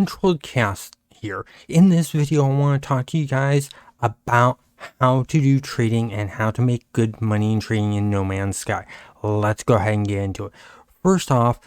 Controlled Chaos here. In this video, I want to talk to you guys about how to do trading and how to make good money in trading in No Man's Sky. Let's go ahead and get into it. First off,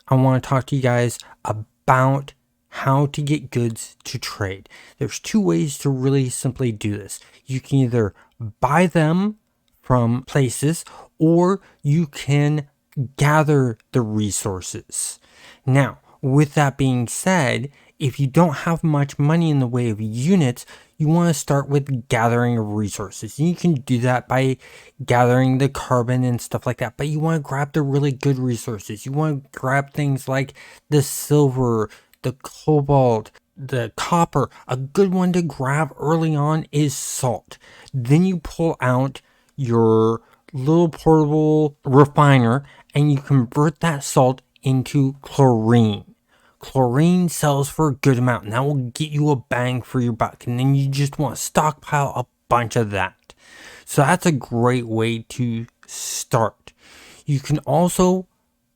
I want to talk to you guys about how to get goods to trade. There's two ways to really simply do this. You can either buy them from places or you can gather the resources. Now, with that being said, if you don't have much money in the way of units, you want to start with gathering resources. And you can do that by gathering the carbon and stuff like that. But you want to grab the really good resources. You want to grab things like the silver, the cobalt, the copper. A good one to grab early on is salt. Then you pull out your little portable refiner and you convert that salt into chlorine. Chlorine sells for a good amount, and that will get you a bang for your buck. And then you just want to stockpile a bunch of that. So that's a great way to start. You can also,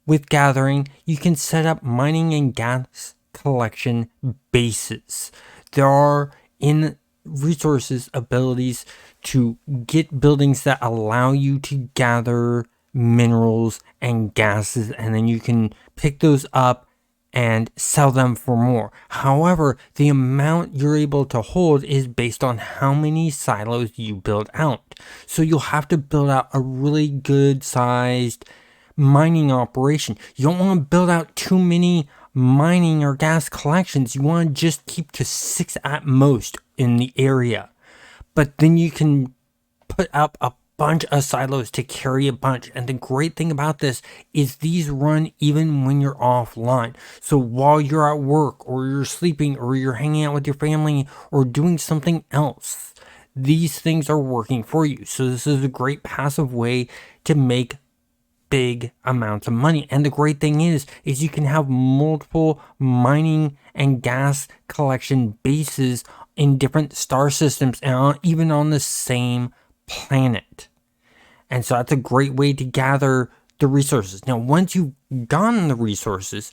with gathering, you can set up mining and gas collection bases. There are in resources abilities to get buildings that allow you to gather minerals and gases, and then you can pick those up and sell them for more. However, the amount you're able to hold is based on how many silos you build out. So you'll have to build out a really good sized mining operation. You don't want to build out too many mining or gas collections. You want to just keep to 6 at most in the area. But then you can put up a bunch of silos to carry a bunch. And the great thing about this is these run even when you're offline. So while you're at work or you're sleeping or you're hanging out with your family or doing something else, these things are working for you. So this is a great passive way to make big amounts of money. And the great thing is you can have multiple mining and gas collection bases in different star systems and even on the same planet. And so that's a great way to gather the resources. Now, once you've gotten the resources,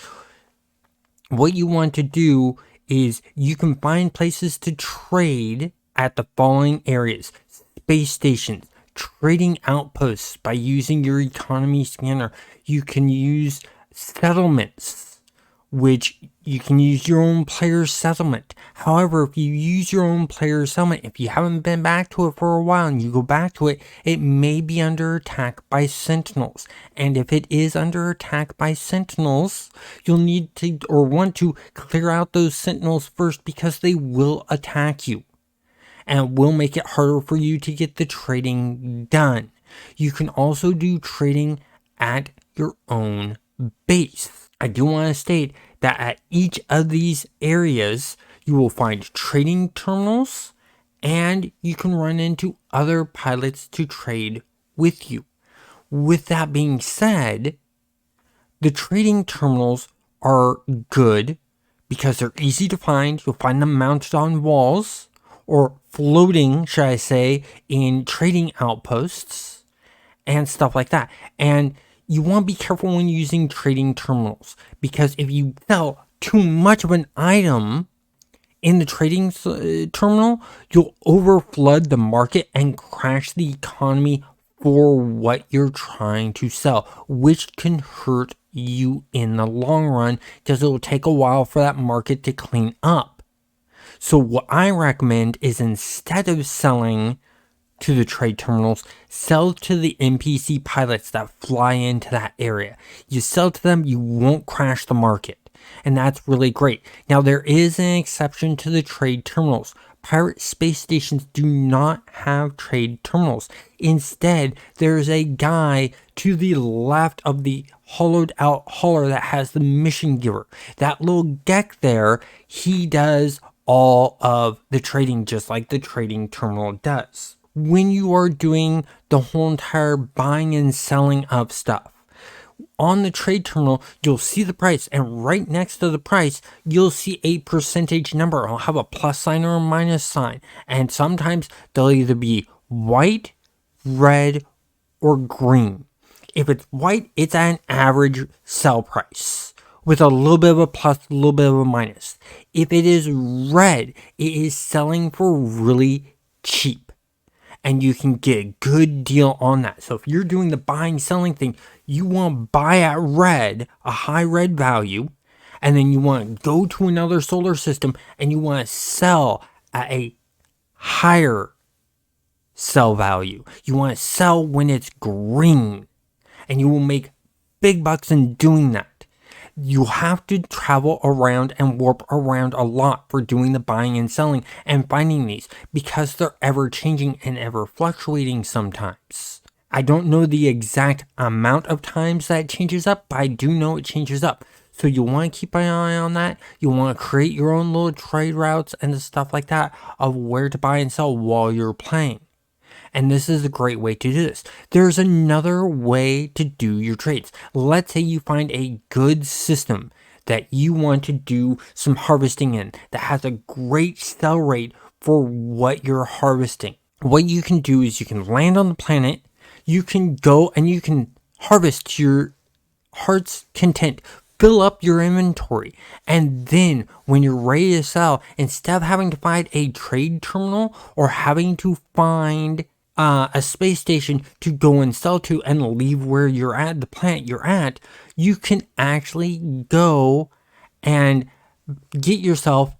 what you want to do is you can find places to trade at the following areas: space stations, trading outposts by using your economy scanner. You can use settlements, which you can use your own player's settlement. However, if you use your own player's settlement, if you haven't been back to it for a while and you go back to it, it may be under attack by sentinels. And if it is under attack by sentinels, you'll need to or want to clear out those sentinels first, because they will attack you and will make it harder for you to get the trading done. You can also do trading at your own base. I do want to state that at each of these areas, you will find trading terminals, and you can run into other pilots to trade with you. With that being said, the trading terminals are good because they're easy to find. You'll find them mounted on walls or floating, should I say, in trading outposts and stuff like that. And you want to be careful when using trading terminals, because if you sell too much of an item in the trading terminal, you'll overflood the market and crash the economy for what you're trying to sell, which can hurt you in the long run because it will take a while for that market to clean up. So what I recommend is, instead of selling to the trade terminals, sell to the NPC pilots that fly into that area. You sell to them, you won't crash the market. And that's really great. Now, there is an exception to the trade terminals. Pirate space stations do not have trade terminals. Instead, there's a guy to the left of the hollowed out hauler that has the mission giver. That little geck there, he does all of the trading, just like the trading terminal does. When you are doing the whole entire buying and selling of stuff on the trade terminal, you'll see the price, and right next to the price, you'll see a percentage number. It'll have a plus sign or a minus sign, and sometimes they'll either be white, red, or green. If it's white, it's at an average sell price. with a little bit of a plus, a little bit of a minus. If it is red, it is selling for really cheap. And you can get a good deal on that. So if you're doing the buying selling thing, you want to buy at red, a high red value, and then you want to go to another solar system and you want to sell at a higher sell value. You want to sell when it's green, and you will make big bucks in doing that. You have to travel around and warp around a lot for doing the buying and selling and finding these, because they're ever changing and ever fluctuating sometimes. I don't know the exact amount of times that it changes up, but I do know it changes up. So you want to keep an eye on that. You want to create your own little trade routes and stuff like that of where to buy and sell while you're playing. And this is a great way to do this. There's another way to do your trades. Let's say you find a good system that you want to do some harvesting in that has a great sell rate for what you're harvesting. What you can do is you can land on the planet, you can go and you can harvest to your heart's content. Fill up your inventory, and then when you're ready to sell, instead of having to find a trade terminal or having to find a space station to go and sell to and leave where you're at, the planet you're at, you can actually go and get yourself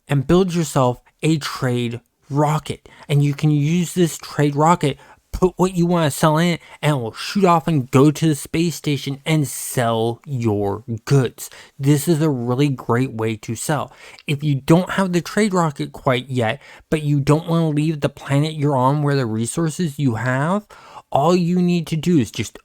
and build yourself a trade rocket. And you can use this trade rocket, put what you want to sell in it, and it will shoot off and go to the space station and sell your goods. This is a really great way to sell. If you don't have the trade rocket quite yet, but you don't want to leave the planet you're on where the resources you have, all you need to do is just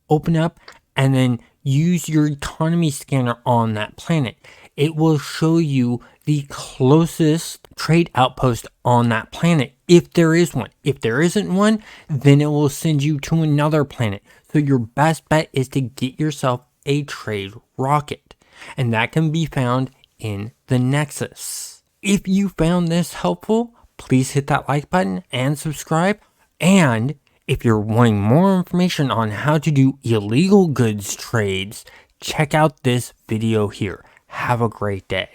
open up and then use your economy scanner on that planet. It will show you the closest trade outpost on that planet, if there is one. If there isn't one, then it will send you to another planet. So your best bet is to get yourself a trade rocket, and that can be found in the Nexus. If you found this helpful, please hit that like button and subscribe. And if you're wanting more information on how to do illegal goods trades, check out this video here. Have a great day.